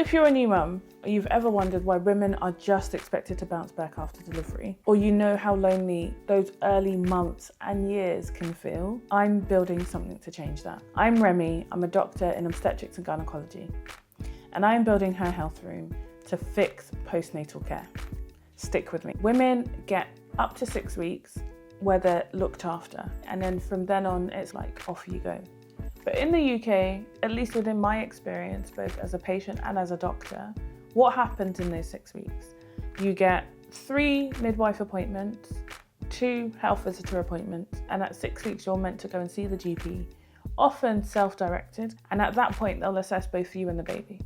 If you're a new mum, or you've ever wondered why women are just expected to bounce back after delivery, or you know how lonely those early months and years can feel, I'm building something to change that. I'm Remy, I'm a doctor in obstetrics and gynecology, and I'm building Her Health Room to fix postnatal care. Stick with me. Women get up to 6 weeks where they're looked after, and then from then on, it's like off you go. But in the UK, at least within my experience, both as a patient and as a doctor, what happens in those 6 weeks? You get 3 midwife appointments, 2 health visitor appointments, and at 6 weeks, you're meant to go and see the GP, often self-directed, and at that point, they'll assess both you and the baby.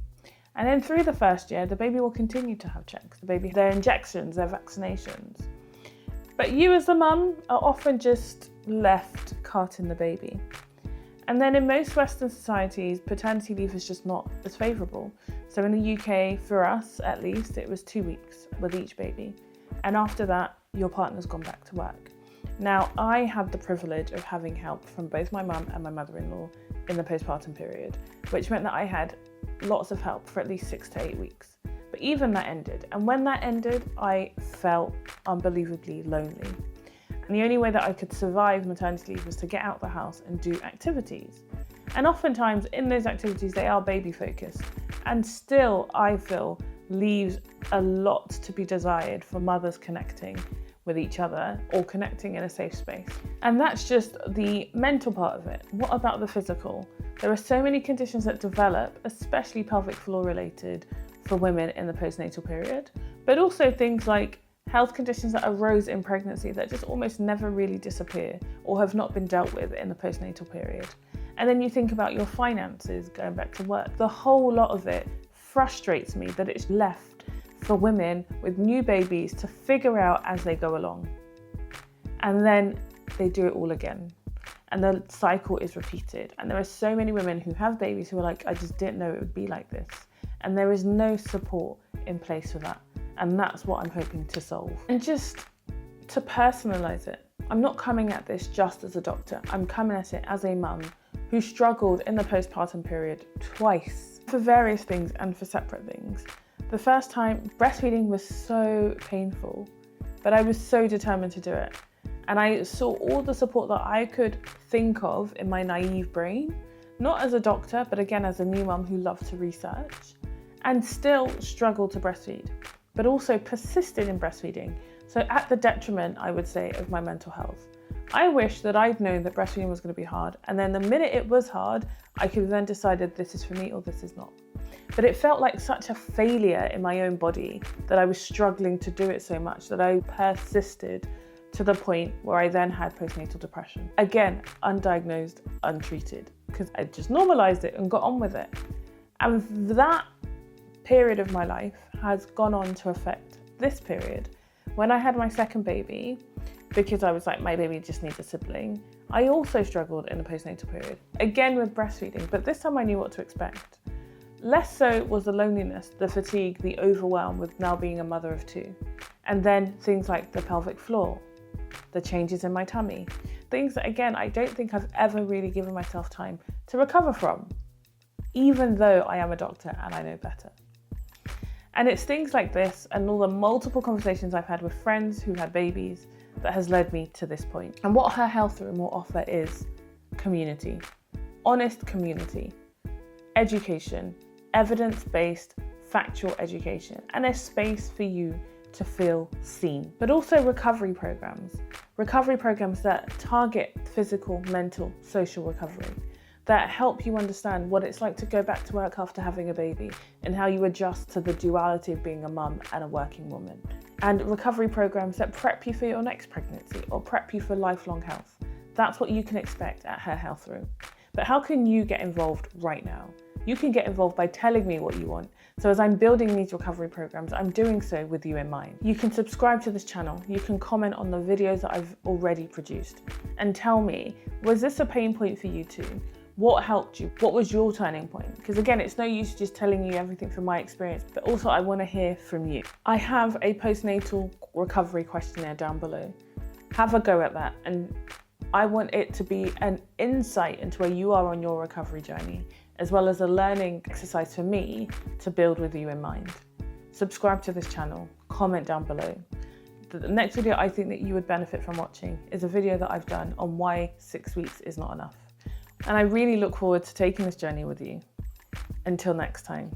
And then through the first year, the baby will continue to have checks, their injections, their vaccinations. But you as the mum are often just left carting the baby. And then in most Western societies, paternity leave is just not as favourable. So in the UK, for us at least, it was 2 weeks with each baby. And after that, your partner's gone back to work. Now, I had the privilege of having help from both my mum and my mother-in-law in the postpartum period, which meant that I had lots of help for at least 6 to 8 weeks. But even that ended. And when that ended, I felt unbelievably lonely. And the only way that I could survive maternity leave was to get out the house and do activities. And oftentimes in those activities, they are baby focused. And still, I feel, leaves a lot to be desired for mothers connecting with each other or connecting in a safe space. And that's just the mental part of it. What about the physical? There are so many conditions that develop, especially pelvic floor related, for women in the postnatal period, but also things like health conditions that arose in pregnancy that just almost never really disappear or have not been dealt with in the postnatal period. And then you think about your finances, going back to work. The whole lot of it frustrates me that it's left for women with new babies to figure out as they go along. And then they do it all again. And the cycle is repeated. And there are so many women who have babies who are like, I just didn't know it would be like this. And there is no support in place for that. And that's what I'm hoping to solve. And just to personalize it, I'm not coming at this just as a doctor. I'm coming at it as a mum who struggled in the postpartum period twice for various things and for separate things. The first time, breastfeeding was so painful, but I was so determined to do it. And I saw all the support that I could think of in my naive brain, not as a doctor, but again, as a new mum who loved to research, and still struggled to breastfeed, but also persisted in breastfeeding. So at the detriment, I would say, of my mental health. I wish that I'd known that breastfeeding was going to be hard. And then the minute it was hard, I could have then decided this is for me or this is not. But it felt like such a failure in my own body that I was struggling to do it so much that I persisted to the point where I then had postnatal depression. Again, undiagnosed, untreated, because I just normalized it and got on with it. And that period of my life has gone on to affect this period. When I had my second baby, because I was like, my baby just needs a sibling, I also struggled in the postnatal period, again with breastfeeding, but this time I knew what to expect. Less so was the loneliness, the fatigue, the overwhelm with now being a mother of 2. And then things like the pelvic floor, the changes in my tummy, things that again, I don't think I've ever really given myself time to recover from, even though I am a doctor and I know better. And it's things like this and all the multiple conversations I've had with friends who had babies that has led me to this point. And what Her Health Room will offer is community, honest community, education, evidence-based, factual education, and a space for you to feel seen. But also recovery programs that target physical, mental, social recovery, that help you understand what it's like to go back to work after having a baby and how you adjust to the duality of being a mum and a working woman. And recovery programs that prep you for your next pregnancy or prep you for lifelong health. That's what you can expect at Her Health Room. But how can you get involved right now? You can get involved by telling me what you want. So as I'm building these recovery programs, I'm doing so with you in mind. You can subscribe to this channel. You can comment on the videos that I've already produced and tell me, was this a pain point for you too? What helped you? What was your turning point? Because again, it's no use just telling you everything from my experience, but also I want to hear from you. I have a postnatal recovery questionnaire down below. Have a go at that. And I want it to be an insight into where you are on your recovery journey as well as a learning exercise for me to build with you in mind. Subscribe to this channel, comment down below. The next video I think that you would benefit from watching is a video that I've done on why 6 weeks is not enough. And I really look forward to taking this journey with you. Until next time.